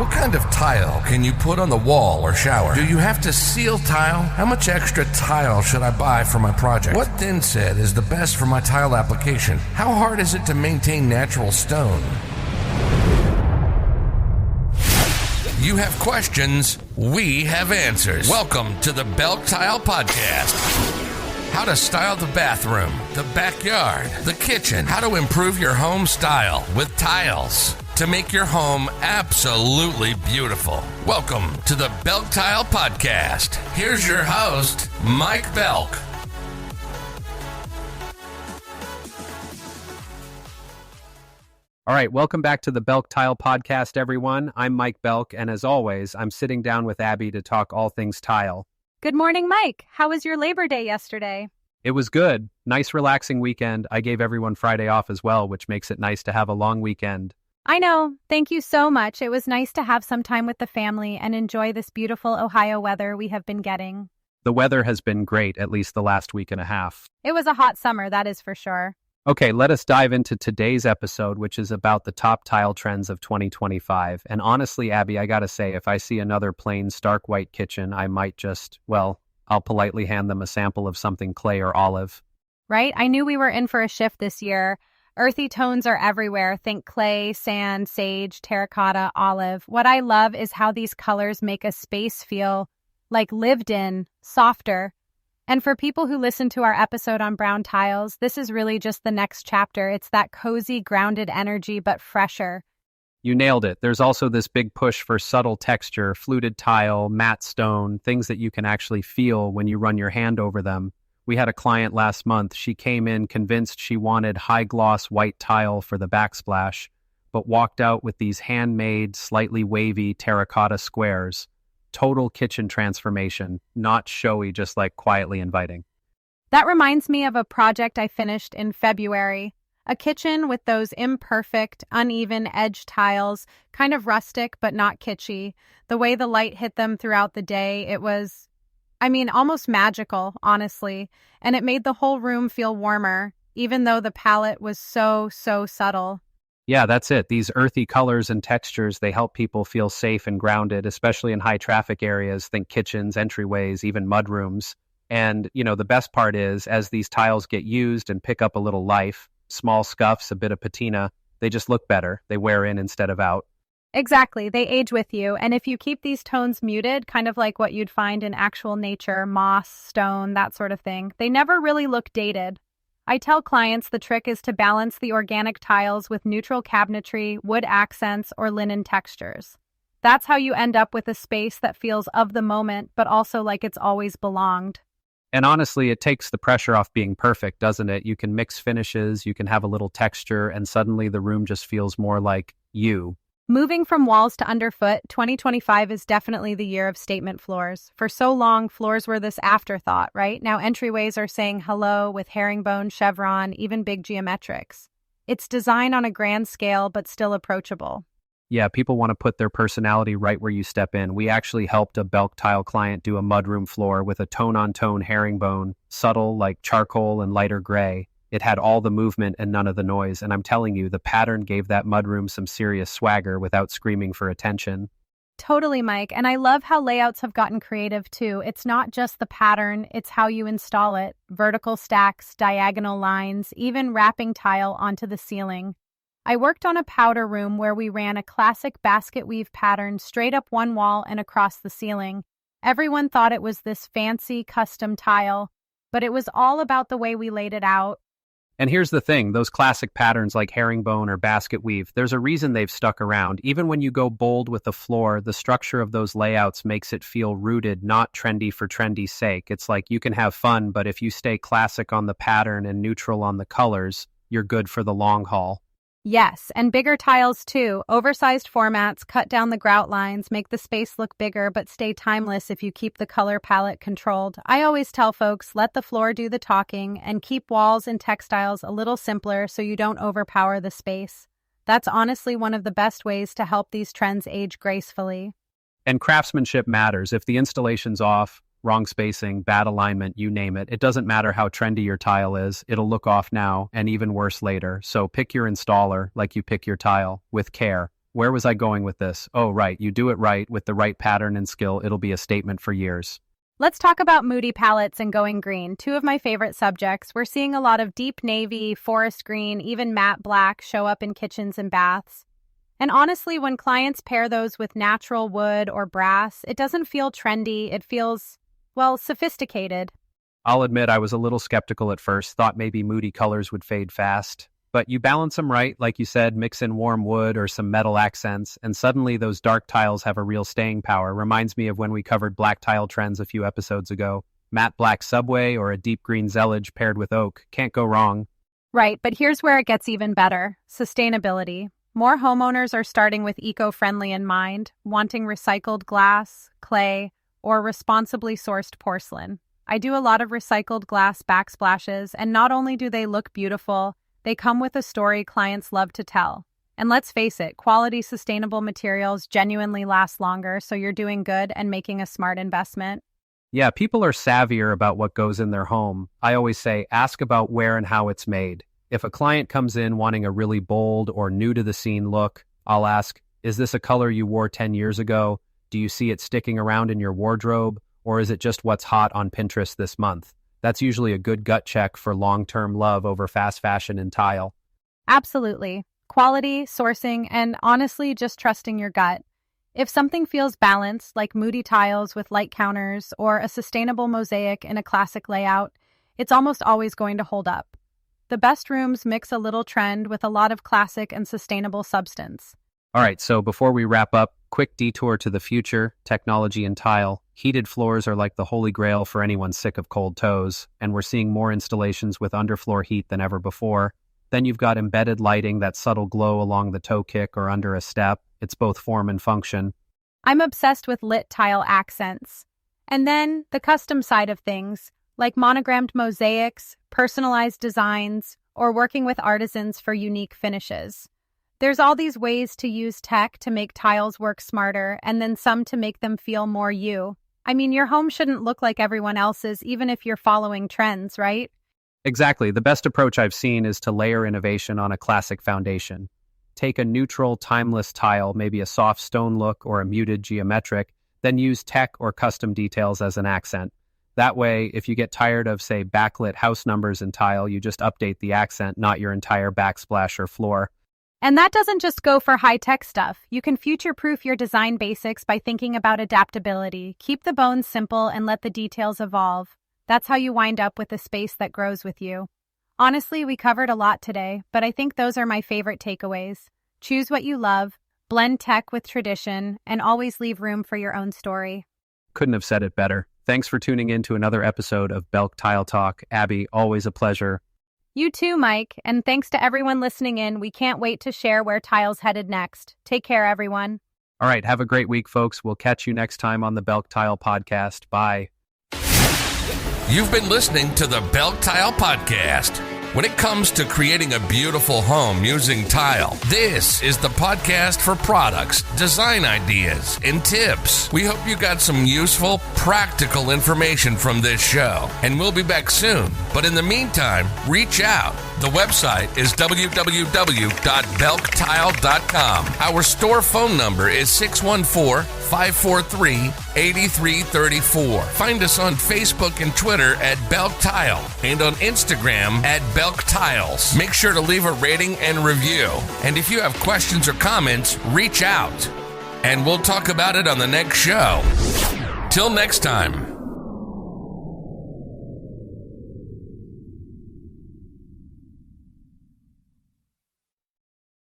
What kind of tile can you put on the wall or shower? Do you have to seal tile? How much extra tile should I buy for my project? What thin set is the best for my tile application? How hard is it to maintain natural stone? You have questions, we have answers. Welcome to the BELK Tile Podcast. How to style the bathroom, the backyard, the kitchen. How to improve your home style with tiles to make your home absolutely beautiful. Welcome to the BELK Tile Podcast. Here's your host, Mike Belk. All right, welcome back to the BELK Tile Podcast, everyone. I'm Mike Belk, and as always, I'm sitting down with Abby to talk all things tile. Good morning, Mike. How was your Labor Day yesterday? It was good. Nice, relaxing weekend. I gave everyone Friday off as well, which makes it nice to have a long weekend. I know. Thank you so much. It was nice to have some time with the family and enjoy this beautiful Ohio weather we have been getting. The weather has been great, at least the last week and a half. It was a hot summer, that is for sure. Okay, let us dive into today's episode, which is about the top tile trends of 2025. And honestly, Abby, I gotta say, if I see another plain stark white kitchen, I might just, I'll politely hand them a sample of something clay or olive. Right? I knew we were in for a shift this year. Earthy tones are everywhere. Think clay, sand, sage, terracotta, olive. What I love is how these colors make a space feel like lived in, softer. And for people who listen to our episode on brown tiles, this is really just the next chapter. It's that cozy, grounded energy, but fresher. You nailed it. There's also this big push for subtle texture, fluted tile, matte stone, things that you can actually feel when you run your hand over them. We had a client last month. She came in convinced she wanted high-gloss white tile for the backsplash, but walked out with these handmade, slightly wavy terracotta squares. Total kitchen transformation, not showy, just like quietly inviting. That reminds me of a project I finished in February. A kitchen with those imperfect, uneven edge tiles, kind of rustic but not kitschy. The way the light hit them throughout the day, it was, almost magical, honestly. And it made the whole room feel warmer, even though the palette was so subtle. Yeah, that's it. These earthy colors and textures, they help people feel safe and grounded, especially in high traffic areas. Think kitchens, entryways, even mudrooms. And, the best part is, as these tiles get used and pick up a little life, small scuffs, a bit of patina, they just look better. They wear in instead of out. Exactly. They age with you. And if you keep these tones muted, kind of like what you'd find in actual nature, moss, stone, that sort of thing, they never really look dated. I tell clients the trick is to balance the organic tiles with neutral cabinetry, wood accents, or linen textures. That's how you end up with a space that feels of the moment, but also like it's always belonged. And honestly, it takes the pressure off being perfect, doesn't it? You can mix finishes, you can have a little texture, and suddenly the room just feels more like you. Moving from walls to underfoot, 2025 is definitely the year of statement floors. For so long, floors were this afterthought, right? Now entryways are saying hello with herringbone, chevron, even big geometrics. It's design on a grand scale, but still approachable. Yeah, people want to put their personality right where you step in. We actually helped a BELK tile client do a mudroom floor with a tone-on-tone herringbone, subtle like charcoal and lighter gray. It had all the movement and none of the noise, and I'm telling you, the pattern gave that mudroom some serious swagger without screaming for attention. Totally, Mike, and I love how layouts have gotten creative too. It's not just the pattern, it's how you install it. Vertical stacks, diagonal lines, even wrapping tile onto the ceiling. I worked on a powder room where we ran a classic basket weave pattern straight up one wall and across the ceiling. Everyone thought it was this fancy custom tile, but it was all about the way we laid it out. And here's the thing, those classic patterns like herringbone or basket weave, there's a reason they've stuck around. Even when you go bold with the floor, the structure of those layouts makes it feel rooted, not trendy for trendy's sake. It's like you can have fun, but if you stay classic on the pattern and neutral on the colors, you're good for the long haul. Yes, and bigger tiles too. Oversized formats cut down the grout lines, make the space look bigger, but stay timeless if you keep the color palette controlled. I always tell folks, let the floor do the talking and keep walls and textiles a little simpler so you don't overpower the space. That's honestly one of the best ways to help these trends age gracefully. And craftsmanship matters. If the installation's off, wrong spacing, bad alignment, you name it. It doesn't matter how trendy your tile is. It'll look off now and even worse later. So pick your installer like you pick your tile with care. Where was I going with this? Oh, right. You do it right with the right pattern and skill. It'll be a statement for years. Let's talk about moody palettes and going green, two of my favorite subjects. We're seeing a lot of deep navy, forest green, even matte black show up in kitchens and baths. And honestly, when clients pair those with natural wood or brass, it doesn't feel trendy. It feels, well, sophisticated. I'll admit I was a little skeptical at first, thought maybe moody colors would fade fast. But you balance them right, like you said, mix in warm wood or some metal accents, and suddenly those dark tiles have a real staying power. Reminds me of when we covered black tile trends a few episodes ago. Matte black subway or a deep green zellige paired with oak. Can't go wrong. Right, but here's where it gets even better. Sustainability. More homeowners are starting with eco-friendly in mind, wanting recycled glass, clay, or responsibly sourced porcelain. I do a lot of recycled glass backsplashes, and not only do they look beautiful, they come with a story clients love to tell. And let's face it, quality, sustainable materials genuinely last longer, so you're doing good and making a smart investment. Yeah, people are savvier about what goes in their home. I always say, ask about where and how it's made. If a client comes in wanting a really bold or new-to-the-scene look, I'll ask, is this a color you wore 10 years ago? Do you see it sticking around in your wardrobe? Or is it just what's hot on Pinterest this month? That's usually a good gut check for long-term love over fast fashion and tile. Absolutely. Quality, sourcing, and honestly, just trusting your gut. If something feels balanced, like moody tiles with light counters or a sustainable mosaic in a classic layout, it's almost always going to hold up. The best rooms mix a little trend with a lot of classic and sustainable substance. All right, so before we wrap up, quick detour to the future, technology and tile. Heated floors are like the holy grail for anyone sick of cold toes, and we're seeing more installations with underfloor heat than ever before. Then you've got embedded lighting, that subtle glow along the toe kick or under a step. It's both form and function. I'm obsessed with lit tile accents. And then the custom side of things, like monogrammed mosaics, personalized designs, or working with artisans for unique finishes. There's all these ways to use tech to make tiles work smarter, and then some to make them feel more you. I mean, your home shouldn't look like everyone else's, even if you're following trends, right? Exactly. The best approach I've seen is to layer innovation on a classic foundation. Take a neutral, timeless tile, maybe a soft stone look or a muted geometric, then use tech or custom details as an accent. That way, if you get tired of, say, backlit house numbers in tile, you just update the accent, not your entire backsplash or floor. And that doesn't just go for high-tech stuff. You can future-proof your design basics by thinking about adaptability. Keep the bones simple and let the details evolve. That's how you wind up with a space that grows with you. Honestly, we covered a lot today, but I think those are my favorite takeaways. Choose what you love, blend tech with tradition, and always leave room for your own story. Couldn't have said it better. Thanks for tuning in to another episode of BELK Tile Talk. Abby, always a pleasure. You too, Mike, and thanks to everyone listening in. We can't wait to share where tile's headed next. Take care, everyone. All right, have a great week, folks. We'll catch you next time on the BELK Tile Podcast. Bye. You've been listening to the BELK Tile Podcast. When it comes to creating a beautiful home using tile, this is the podcast for products, design ideas, and tips. We hope you got some useful, practical information from this show, and we'll be back soon. But in the meantime, reach out. The website is www.belktile.com. Our store phone number is 614-543-8334. Find us on Facebook and Twitter at BELK Tile and on Instagram at BELK Tiles. Make sure to leave a rating and review. And if you have questions or comments, reach out. And we'll talk about it on the next show. Till next time.